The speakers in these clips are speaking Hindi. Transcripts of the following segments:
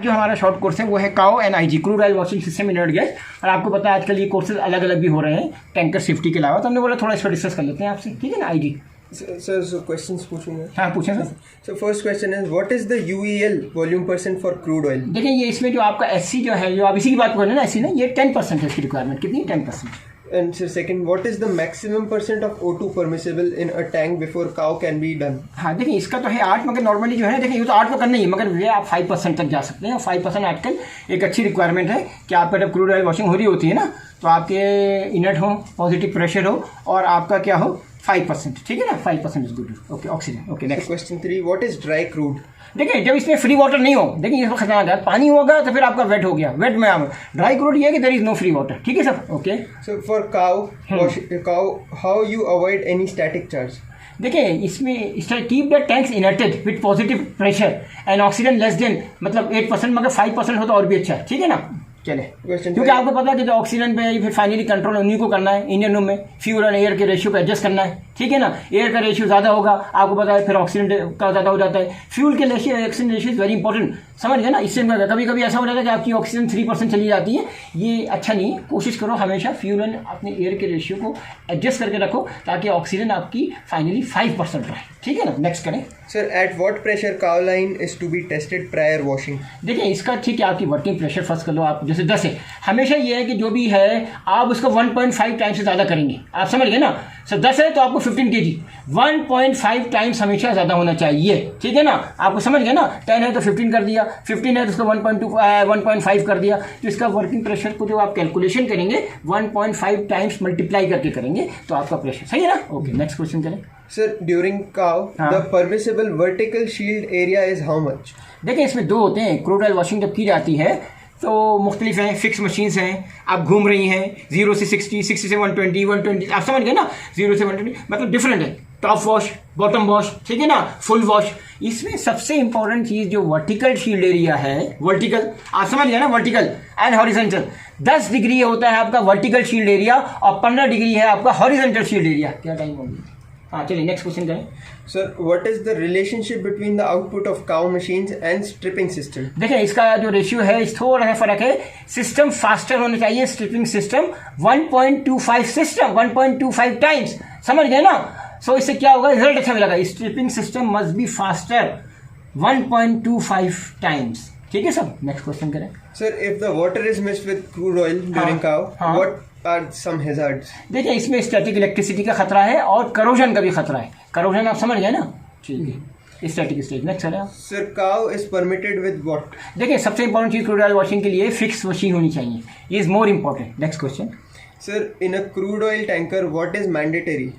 जो हमारा शॉर्ट कोर्स है वो है काओ and IG, crude oil washing system in inert gas. और आपको पता है आजकल ये कोर्सेज अलग अलग भी हो रहे हैं टैंकर सेफ्टी के अलावा, तो हमने बोला थोड़ा इस पर डिस्कस कर लेते हैं आपसे, ठीक है ना आईजी। सर सो क्वेश्चंस पूछूंगा। हाँ पूछें sir. So first question is what is the UEL volume percent for crude oil. देखिए ये इसमें जो आपका एससी जो है, जो आप इसी की बात कर रहे हैं ना एससी ना, ये 10% है इसकी रिक्वायरमेंट, कितनी 10%। And so second, what is the maximum percent of O2 permissible in a tank before cow can be done? हाँ देखिए इसका तो है 8, मगर नॉर्मली जो है देखिए ये तो 8 तो करना ही है, मगर ये आप 5% तक जा सकते हैं। 5% आजकल एक अच्छी रिक्वायरमेंट है कि आपका जब क्रूड ऑयल वॉशिंग हो रही होती है ना, तो आपके इनर्ट हो, पॉजिटिव प्रेशर हो और आपका क्या हो 5%, ठीक है ना, 5% is good. Okay oxygen. Okay next. Question 3, what is dry crude? देखिए जब इसमें फ्री वाटर नहीं हो, देखिए इसमें खतरनाक है, पानी होगा तो फिर आपका वेट हो गया, वेट में आप ड्राई क्रूड ये है कि there is no free water, ठीक है sir. Okay So for cow, how you avoid any static charge? देखिए इसमें keep the tanks inerted with positive pressure and oxygen less than मतलब 8%, मगर 5% हो तो और भी अच्छा है, ठीक है ना। चले क्योंकि आपको पता है कि जो ऑक्सीजन पे फिर फाइनली कंट्रोल उन्हीं को करना है, इंजन रूम में फ्यूल और एयर के रेशियो को एडजस्ट करना है, ठीक है ना। एयर का रेशियो ज़्यादा होगा आपको पता है, फिर ऑक्सीजन का ज़्यादा हो जाता है। फ्यूल के ratio oxygen ratio is very important, समझ गए ना। इससे कभी कभी ऐसा हो जाता है कि आपकी ऑक्सीजन 3% चली जाती है, ये अच्छा नहीं है। कोशिश करो हमेशा फ्यूल एंड अपने एयर के रेशियो को एडजस्ट करके रखो ताकि ऑक्सीजन आपकी फाइनली 5% रहे, ठीक है ना। नेक्स्ट करें सर, एट व्हाट प्रेशर काउ line is to be tested prior washing. देखिए इसका ठीक है, आपकी वर्किंग प्रेशर फर्स्ट कर लो आप, जैसे 10 है, हमेशा ये है कि जो भी है आप उसको 1.5 टाइम से ज़्यादा करेंगे, आप समझ गए ना। सो 10 है तो आपको 15 kg 1.5 टाइम्स हमेशा ज़्यादा होना चाहिए, ठीक है ना। आपको समझ गए ना, 10 है तो 15 कर दिया, 15 है तो उसको 1.5 कर दिया। तो इसका वर्किंग प्रेशर को जो आप कैलकुलेशन करेंगे 1.5 टाइम्स मल्टीप्लाई करके करेंगे तो आपका प्रेशर सही है ना। ओके नेक्स्ट क्वेश्चन करें sir. During cow the permissible vertical shield area is how much. देखिए इसमें दो होते हैं, क्रूड ऑयल वॉशिंग जब की जाती है तो मुख्तलिफ हैं, फिक्स मशीन्स हैं, आप घूम रही हैं 0 से 60, 60 से 120, 120, आप समझ गए ना, 0 से 120 मतलब डिफरेंट है। टॉप वॉश, बॉटम वॉश, ठीक है ना, फुल वॉश। इसमें सबसे इंपॉर्टेंट चीज़ जो वर्टिकल शील्ड एरिया है, वर्टिकल आप समझ गए ना, वर्टिकल एंड हॉरिजॉन्टल। 10 डिग्री होता है आपका वर्टिकल शील्ड एरिया और 15 डिग्री है आपका हॉरिजॉन्टल शील्ड एरिया। क्या टाइम होगी? हाँ चलिए नेक्स्ट क्वेश्चन करें sir. What is the relationship between the output of काउ मशीन्स एंड स्ट्रिपिंग सिस्टम। देखिए इसका जो रेशियो है इस थोड़ा सा फर्क है, सिस्टम फास्टर होना चाहिए, स्ट्रिपिंग सिस्टम 1.25 सिस्टम 1.25 टाइम्स, समझ गए ना। सो इससे क्या होगा, रिजल्ट अच्छा मिलेगा। Stripping system must be faster 1.25 times, ठीक है सर। नेक्स्ट क्वेश्चन करें sir. If the water is mixed with crude oil during काउ, व्हाट आर सम हैजार्ड्स। देखिए इसमें स्टैटिक इलेक्ट्रिसिटी का खतरा है और करोजन का भी खतरा है। करोजन आप समझ गए ना, ठीक है। स्टैटिक स्टेज नेक्स्ट है sir. Cow is permitted with what. देखिए सबसे इंपॉर्टेंट चीज क्रूड ऑयल वॉशिंग के लिए फिक्स मशीन होनी चाहिए, ये is more important. Next question sir. In a crude oil tanker what is mandatory.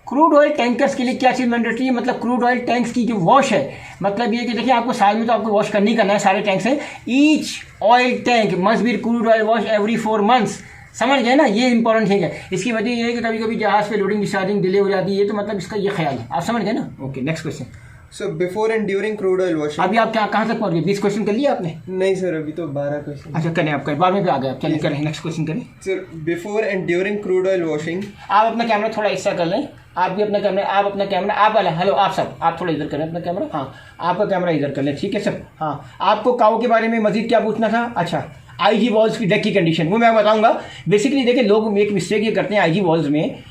Crude oil tankers के लिए क्या चीज़ मैंडेटरी है, मतलब क्रूड ऑयल टैंक्स की जो वॉश है, मतलब ये कि देखिए आपको साल में तो आपको वॉश करनी करना है, सारे टैंक्स हैं। Each oil tank must be crude oil wash every 4 months, समझ गए ना, ये इंपॉर्टेंट थिंग है। इसकी वजह ये है कि कभी कभी जहाज पे लोडिंग डिस्चार्जिंग डिले हो जाती है, तो मतलब इसका ये ख्याल है, आप समझ गए ना। Okay next question. So before and during crude oil washing. अभी आप क्या कहाँ तक पहुँच गए, 20 क्वेश्चन कर लिया आपने? नहीं सर, अभी तो 12 क्वेश्चन। अच्छा करें, आप करें, बाद में भी आ गए आप, चलिए करें नेक्स्ट क्वेश्चन करें sir. Before and during crude oil washing. आप अपना कैमरा थोड़ा ऐसा कर लें, आप भी अपना कैमरा, आप अपना कैमरा, आप वाला, हेलो आप सब, आप थोड़ा इधर करें अपना कैमरा, हाँ आपका कैमरा इधर कर लें, ठीक है सर। हाँ आपको काऊ के बारे में मजीद क्या पूछना था? अच्छा आईजी वॉल्स की डेक की कंडीशन वो मैं बताऊंगा। बेसिकली देखिए लोग एक मिस्टेक ये करते हैं आईजी वॉल्स में,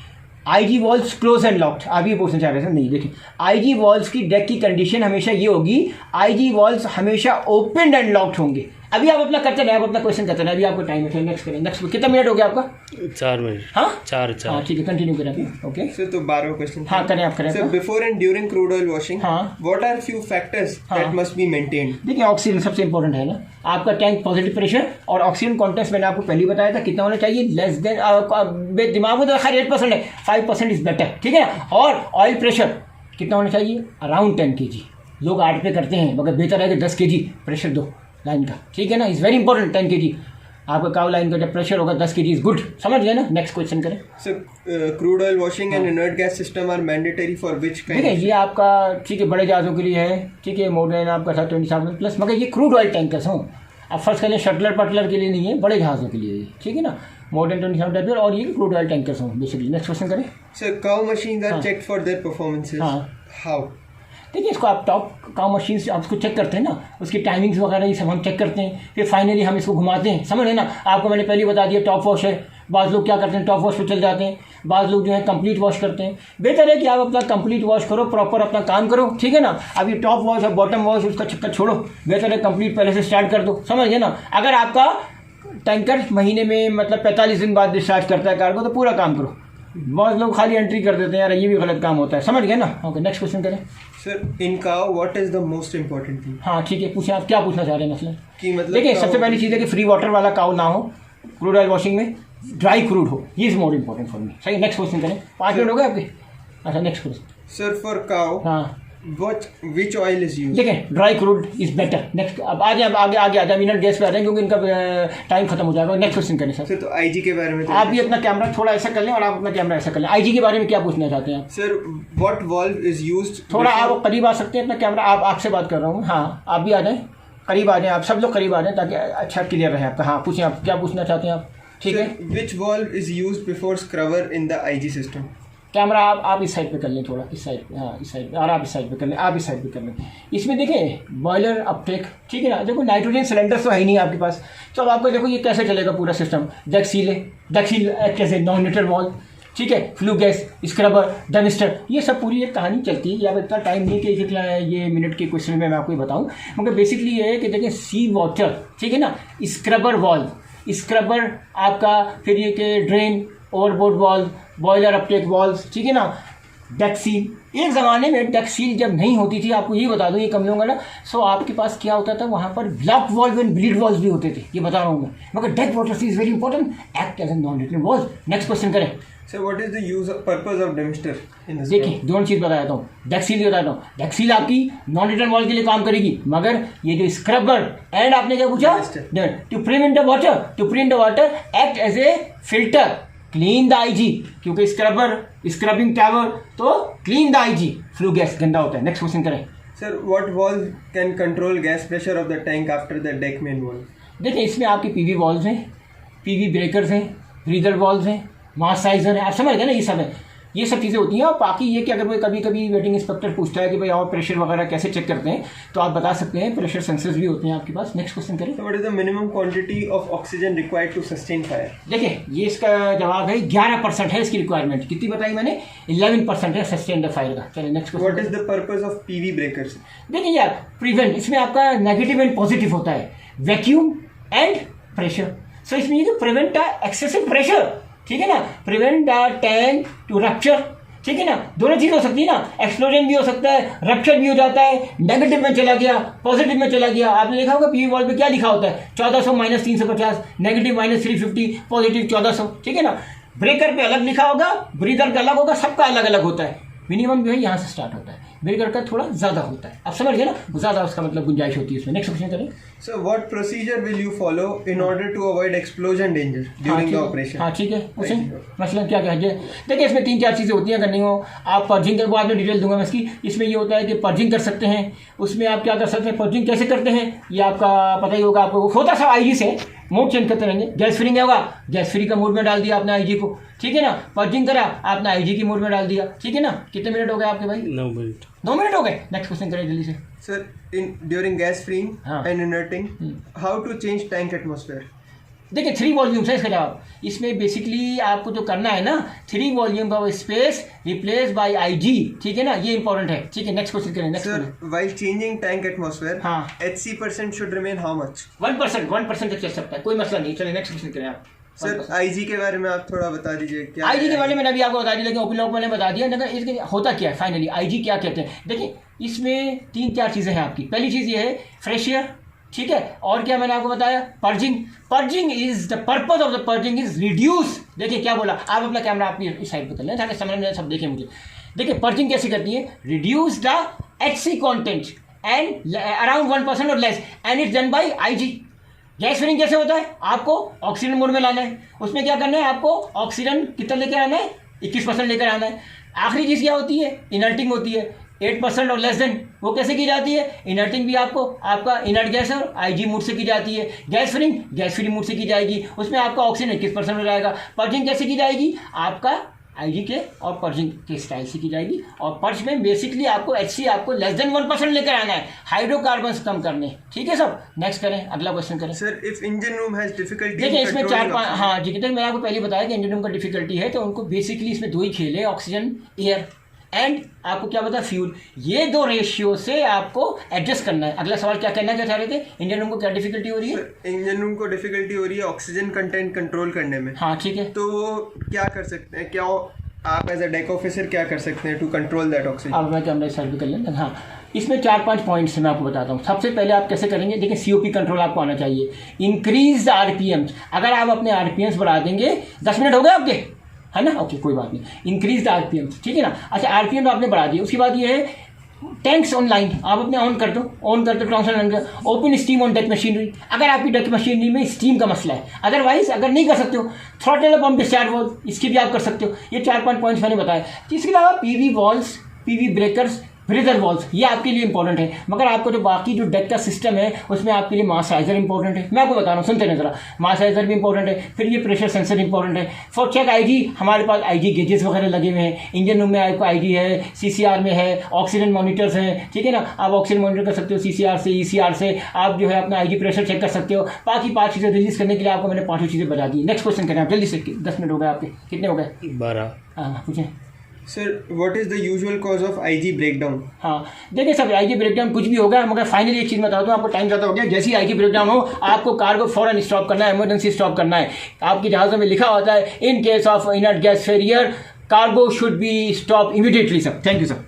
IG walls close and locked, आप ये पूछना चाह रहे थे, नहीं देखिए आईजी वॉल्स की डेक की कंडीशन हमेशा ये होगी, आईजी वॉल्स हमेशा ओपन एंड लॉक्ड होंगे। अभी आप अपना करते रहे, आप अपना क्वेश्चन करते रहे, अभी आपको टाइम है। नेक्स्ट करें, नेक्स्ट कितना मिनट हो गया आपका? 4 मिनट। हाँ 4। हाँ ठीक है, कंटिन्यू करें अभी। ओके सर तो 12 क्वेश्चन। हाँ करें, आप करें। Sir before and during crude oil washing what are few factors that must be maintained. देखिए ऑक्सीजन सबसे इंपॉर्टेंट है ना, आपका टैंक पॉजिटिव प्रेशर और ऑक्सीजन कॉन्टेंट मैंने आपको पहले बताया था कितना होना चाहिए, लेस देन, दिमाग में तो खैर 8% है, 5% इज बेटर, ठीक है ना। और ऑयल प्रेशर कितना होना चाहिए, अराउंड 10 kg। लोग 8 पे करते हैं, मगर बेहतर है कि 10 kg प्रेशर दो लाइन का, ठीक है ना, इज़ वेरी इंपॉर्टेंट। 10 kg आपका काउ लाइन का जब प्रेशर होगा 10 kg इज गुड, समझ गए ना। नेक्स्ट क्वेश्चन करें sir. Crude oil washing and inert gas system are mandatory for which kind. ठीक है, ये आपका ठीक है बड़े जहाज़ों के लिए है, ठीक है, मॉडर्न आपका था 27+, मगर ये क्रूड ऑयल टैंकर्स हों, आप फर्स्ट करें शटलर पटलर के लिए नहीं है, बड़े जहाज़ों के लिए, ठीक है ना, मॉडर्न 27 और ये क्रूड ऑयल टैंकर्स हों बेसिकली। नेक्स्ट क्वेश्चन करें सर। काउ machines are checked for their performances, how. देखिए इसको आप टॉप काउ मशीन से आप उसको चेक करते हैं ना, उसकी टाइमिंग्स वगैरह ये सब हम चेक करते हैं, फिर फाइनली हम इसको घुमाते हैं, समझ रहे ना। आपको मैंने पहले बता दिया टॉप वॉश है, बाज़ लोग क्या करते हैं टॉप वॉश पे चल जाते हैं, बाज़ लोग जो है कंप्लीट वॉश करते हैं। बेहतर है कि आप अपना कंप्लीट वॉश करो, प्रॉपर अपना काम करो, ठीक है ना। अब ये टॉप वॉश और बॉटम वॉश उसका चक्कर छोड़ो, बेहतर है कंप्लीट पहले से स्टार्ट कर दो, समझ गए ना। अगर आपका टैंकर महीने में मतलब 45 दिन बाद डिस्चार्ज करता है कार्गो, तो पूरा काम करो। बहुत लोग खाली एंट्री कर देते हैं यार, ये भी गलत काम होता है, समझ गए ना। ओके नेक्स्ट क्वेश्चन करें। Sir in cow what is the most important thing? हाँ ठीक है, पूछें आप क्या पूछना चाह रहे हैं मसलन कि मतलब देखिए सबसे पहली चीज़ है कि फ्री वाटर वाला काउ ना हो, क्रूड ऑयल वॉशिंग में ड्राई क्रूड हो, ये is more important for me. सही, नेक्स्ट क्वेश्चन करें। 5 मिनट हो गए आपके। अच्छा next question. Sir for cow हाँ which oil is used? देखिए dry crude is better. Next अब आगे आगे आगे आ जाए, मिनट गैस पे आ जाए क्योंकि इनका टाइम खत्म हो जाएगा। नेक्स्ट क्वेश्चन करें सर। सर तो आईजी के बारे में तो आप भी अपना कैमरा थोड़ा ऐसा कर लें और आप अपना कैमरा ऐसा कर लें। आईजी के बारे में क्या पूछना चाहते हैं आप? Sir what valve is used? थोड़ा आप करीब आ सकते हैं अपना कैमरा, आप आपसे बात कर रहा हूँ। हाँ आप भी आ जाएँ, करीब आ जाएँ, आप सब लोग करीब आ जाएँ ताकि अच्छा क्लियर रहे आपका। हाँ पूछें आप क्या पूछना चाहते हैं आप, ठीक है। which valve is used before scrubber in the IG system? Camera आप इस साइड पे कर लें, थोड़ा इस साइड पे, हाँ इस साइड पे, और आप इस साइड पे कर लें, आप इस साइड पे कर लें। इसमें देखें बॉयलर अपटेक, ठीक है ना। देखो नाइट्रोजन सिलेंडर तो है ही नहीं आपके पास, तो अब आपको देखो ये कैसे चलेगा पूरा सिस्टम। डक सील है, डक सील कैसे, नॉन-लीटर वॉल्व, ठीक है, फ्लू गैस, स्क्रबर, डमिस्टर, ये सब पूरी एक कहानी चलती है। अब इतना टाइम नहीं कि जितना ये मिनट के क्वेश्चन में मैं आपको ये बताऊँ, क्योंकि बेसिकली ये है कि देखिए सी वाटर, ठीक है ना, स्क्रबर वॉल्व, स्क्रबर आपका, फिर ये कि drain, overboard valve, boiler Uptake valve, ठीक है ना, डक सील। एक ज़माने में डक सील जब नहीं होती थी, आपको ये बता दूँ, ये कम लोगों का ना, सो आपके पास क्या होता था, वहाँ पर block valve and bleed valve भी होते थे, ये बता रहा हूँ मैं। मगर duck water seal is very important, act as a non-return valve. Next question करें। Sir what is the use purpose of demister in this? देखिए दोनों चीज़ बता देता हूँ, डक सील बताता हूँ। डक सील आपकी नॉन रिटर्न वॉल्व के लिए काम करेगी, मगर ये जो स्क्रबर एंड आपने क्या पूछा, to prevent the water, to prevent the water act as a filter, clean the IG, क्योंकि scrubber scrubbing tower to clean the IG, flue gas गंदा होता है। नेक्स्ट क्वेश्चन करें। Sir what valve can control gas pressure of the tank after the deck main valve? देखिए इसमें आपके पीवी वॉल्व हैं, पीवी ब्रेकर्स हैं, ब्रीदर वॉल्व हैं, मास साइजर है, आप समझ गए ना, ये सब है, ये सब चीज़ें होती हैं। और बाकी ये कि अगर कोई कभी कभी वेटिंग इंस्पेक्टर पूछता है कि भाई और प्रेशर वगैरह कैसे चेक करते हैं, तो आप बता सकते हैं, प्रेशर सेंसर्स भी होते हैं आपके पास। नेक्स्ट क्वेश्चन करें। What is the minimum quantity of oxygen required to sustain fire? देखिए ये इसका जवाब है 11% है इसकी रिक्वायरमेंट। कितनी बताई मैंने? 11% है सस्टेन द फायर का। चलिए next question. What is the purpose of PV breakers? देखिए यार प्रिवेंट, इसमें आपका नेगेटिव एंड पॉजिटिव होता है, वैक्यूम एंड प्रेशर। सो इसमें ये जो प्रिवेंट एक्सेसिव प्रेशर, ठीक है ना, prevent the tank to rupture, ठीक है ना, दोनों चीज़ हो सकती है ना, एक्सप्लोजन भी हो सकता है, रप्चर भी हो जाता है, नेगेटिव में चला गया, पॉजिटिव में चला गया। आपने देखा होगा पीवी वॉल्व पे क्या लिखा होता है, 1400 - 350, नेगेटिव -350, पॉजिटिव 1400, ठीक है ना। ब्रेकर पे अलग लिखा होगा, ब्रीदर का अलग होगा, सबका अलग अलग होता है। मिनिमम जो है यहाँ से स्टार्ट होता है, ब्रेकर का थोड़ा ज़्यादा होता है, आप समझ गए ना, ज़्यादा उसका मतलब गुंजाइश होती है इसमें। नेक्स्ट क्वेश्चन करें। Sir what procedure will you follow in order to avoid explosion danger during the operation? हाँ ठीक है, उसे मसलन क्या कहेंगे। देखिए इसमें 3-4 चीज़ें होती हैं करनी हो। आप पर्जिंग कर, वो आपने डिटेल दूंगा मैं इसकी। इसमें ये होता है कि पर्जिंग कर सकते हैं, उसमें आप क्या कर सकते हैं, पर्जिंग कैसे करते हैं ये आपका पता ही होगा आपको। होता सब आईजी से मोड चेंज करते रहेंगे। गैस फ्री होगा, गैस फ्री का मोड में डाल दिया आपने आईजी को, ठीक है ना। पर्जिंग करा आपने आईजी की मोड में डाल दिया, ठीक है ना। कितने मिनट हो गए आपके भाई? 9 मिनट। 9 मिनट हो गए। नेक्स्ट क्वेश्चन करें जल्दी से। Sir in during gas freeing हाँ। And inerting how to change tank atmosphere? देखिए 3 वॉल्यूम्स है इसका जवाब। इसमें बेसिकली आपको जो करना है ना, 3 volume of space replace by IG, ठीक है ना, ये इंपॉर्टेंट है, ठीक है। नेक्स्ट क्वेश्चन करें। Next sir while changing tank atmosphere हाँ। HC% should remain how much? 1% तक चल सकता है, कोई मसला नहीं। चलिए नेक्स्ट क्वेश्चन करें आप। सर आईजी के बारे में आप थोड़ा बता दीजिए क्या आईजी है? के बारे में मैंने अभी आपको बता दिया, लेकिन ओपन लोग मैंने बता दिया। लेकिन इसके होता क्या है फाइनली, आईजी क्या कहते हैं। देखिए इसमें 3-4 चीज़ें हैं आपकी। पहली चीज़ ये है फ्रेश एयर, ठीक है। और क्या मैंने आपको बताया, purging. Purging is the purpose of the purging is reduce. देखिए क्या बोला, आप अपना कैमरा आप इस साइड पे कर लें ताकि समझ में सब देखें मुझे। देखिए पर्जिंग कैसे करती है, reduce the HC content and around 1% और less, and it's done by IG. Gas filling कैसे होता है, आपको ऑक्सीजन मोड में लाना है, उसमें क्या करना है, आपको ऑक्सीजन कितना लेकर आना है, 21% लेकर आना है। आखिरी चीज़ क्या होती है, इनर्टिंग होती है, 8% और लेस देन। वो कैसे की जाती है, इनर्टिंग भी आपको आपका इनर्ट गैस और आईजी मूड से की जाती है। Gas filling gas free mode से की जाएगी, उसमें आपका ऑक्सीजन 21% हो जाएगा। पर्जिंग कैसे की जाएगी, आपका आईजी के और पर्जिंग के स्टाइल से की जाएगी। और पर्ज में बेसिकली आपको HC आपको लेस देन 1% लेकर आना है, हाइड्रोकार्बन्स कम करने। ठीक है सब, नेक्स्ट करें, अगला क्वेश्चन करें। Sir if engine room has difficulty, देखिए इसमें 4-5, हाँ जी, मैंने आपको पहले बताया कि इंजन रूम का डिफिकल्टी है, तो उनको बेसिकली इसमें 2 ही खेल है, ऑक्सीजन, एयर एंड आपको क्या पता फ्यूल। ये 2 रेशियो से आपको एडजस्ट करना है। अगला सवाल क्या कहना चाह रहे थे, इंजन रूम को क्या डिफिकल्टी हो रही है? इंजन रूम को डिफिकल्टी हो रही है ऑक्सीजन कंटेंट कंट्रोल करने में। हाँ ठीक है, तो क्या कर सकते हैं, क्या आप एज अ डेक ऑफिसर क्या कर सकते हैं टू कंट्रोल दैट ऑक्सीजन? अब मैं कैमरा सर्च भी कर लेंगे। हाँ, इसमें 4-5 पॉइंट्स मैं आपको बताता हूँ। सबसे पहले आप कैसे करेंगे, देखिए COP कंट्रोल आपको आना चाहिए। इंक्रीज RPMs, अगर आप अपने RPMs बढ़ा देंगे, 10 मिनट हो गए आपके, है ना, ओके कोई बात नहीं। इंक्रीज RPMs, ठीक है ना। अच्छा, RPM तो आपने बढ़ा दिया, उसके बाद ये है टैंक्स ऑनलाइन, आप अपने ऑन कर दो transfer, open steam on deck machinery, अगर आपकी डेक मशीनरी में स्टीम का मसला है। अदरवाइज अगर नहीं कर सकते हो, थ्रॉटल पंप डिस्चार्ज वॉल्व, इसकी भी आप कर सकते हो। ये 4-5 पॉइंट्स मैंने बताया। इसके अलावा PV valves, PV breakers, blazer valves, ये आपके लिए इंपॉर्टेंट है। मगर आपको जो बाकी जो डेक का सिस्टम है उसमें आपके लिए मासाइजर इंपॉर्टेंट है। मैं आपको बता रहा हूँ, सुनते नहीं जरा, मासाइजर भी इंपॉर्टेंट है। फिर ये प्रेशर सेंसर इंपॉर्टेंट है। फॉर चेक IG, हमारे पास IG गेजेस वगैरह लगे हुए हैं। इंजन रूम में आपको IG है, CCR में है, ऑक्सीजन मॉनिटर्स हैं, ठीक है ना। आप ऑक्सीजन मॉनिटर कर सकते हो CCR से, ECR से। आप जो है अपना IG प्रेशर चेक कर सकते हो। बाकी 5 चीज़ें रिलीज करने के लिए आपको मैंने 5 चीज़ें बता दी। नेक्स्ट क्वेश्चन करें आप जल्दी से, 10 मिनट हो गए आपके, कितने हो गए? 12। हाँ पूछें sir what is the usual cause of IG breakdown? हाँ देखिए सब, IG ब्रेकडाउन कुछ भी होगा, मगर फाइनली एक चीज़ बता दूँ आपको, टाइम ज़्यादा हो गया। जैसे ही IG ब्रेकडाउन हो, आपको कार को फौरन स्टॉप करना है, इमरजेंसी स्टॉप करना है। आपकी जहाज़ों में लिखा होता है in case of inert gas failure cargo should be stop immediately. Sir thank you sir.